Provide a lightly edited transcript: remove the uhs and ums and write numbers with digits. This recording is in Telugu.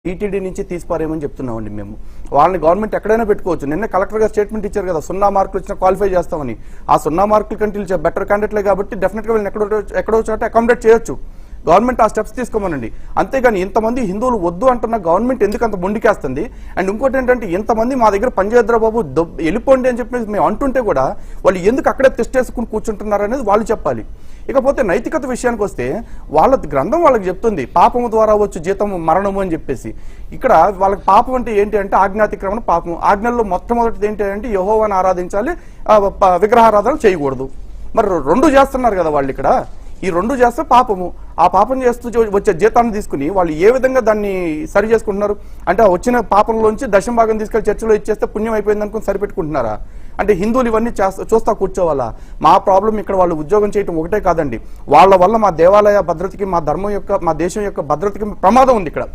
టీటీడీ నుంచి తీసిపారేమని చెప్తున్నామండి మేము. వాళ్ళని గవర్నమెంట్ ఎక్కడైనా పెట్టుకోవచ్చు. నిన్న కలెక్టర్ గారు స్టేట్మెంట్ ఇచ్చారు కదా, 0 మార్కులు వచ్చినా క్వాలిఫై చేస్తామని. ఆ 0 మార్కుల కంటే బెటర్ క్యాండిడేట్లే కాబట్టి డెఫినెట్గా వీళ్ళని ఎక్కడో చోట అకామిడేట్ చేయొచ్చు. గవర్నమెంట్ ఆ స్టెప్స్ తీసుకోమనండి. అంతేగాని ఇంతమంది హిందువులు వద్దు అంటున్న గవర్నమెంట్ ఎందుకు అంత మొండికేస్తుంది? అండ్ ఇంకోటి ఏంటంటే, ఇంతమంది మా దగ్గర పనిచేద్దురా బాబు వెళ్ళిపోండి అని చెప్పేసి మేము అంటుంటే కూడా వాళ్ళు ఎందుకు అక్కడే తెస్టేసుకుని కూర్చుంటున్నారు అనేది వాళ్ళు చెప్పాలి. ఇకపోతే నైతికత విషయానికి వస్తే, వాళ్ళ గ్రంథం వాళ్ళకి చెప్తుంది పాపము ద్వారా వచ్చు జీతము మరణము అని చెప్పేసి. ఇక్కడ వాళ్ళకి పాపం అంటే ఏంటి అంటే ఆజ్ఞాతిక్రమణ పాపం. ఆజ్ఞల్లో మొట్టమొదటిది ఏంటి అంటే యెహోవాను ఆరాధించాలి, విగ్రహారాధన చేయకూడదు. మరి 2 చేస్తున్నారు కదా వాళ్ళు ఇక్కడ. ఈ 2 చేస్తే పాపము. ఆ పాపం చేస్తూ వచ్చే జీతాన్ని తీసుకుని వాళ్ళు ఏ విధంగా దాన్ని సరి చేసుకుంటున్నారు అంటే, వచ్చిన పాపంలోంచి దశమ భాగం తీసుకెళ్లి చర్చలో ఇచ్చేస్తే పుణ్యం అయిపోయింది అనుకుని సరిపెట్టుకుంటున్నారా? అంటే హిందువులు ఇవన్నీ చూస్తా కూర్చోవాలా? మా ప్రాబ్లం ఇక్కడ వాళ్ళు ఉద్యోగం చేయటం ఒకటే కాదండి, వాళ్ళ వల్ల మా దేవాలయ భద్రతకి, మా ధర్మం యొక్క, మా దేశం యొక్క భద్రతకి ప్రమాదం ఉంది ఇక్కడ.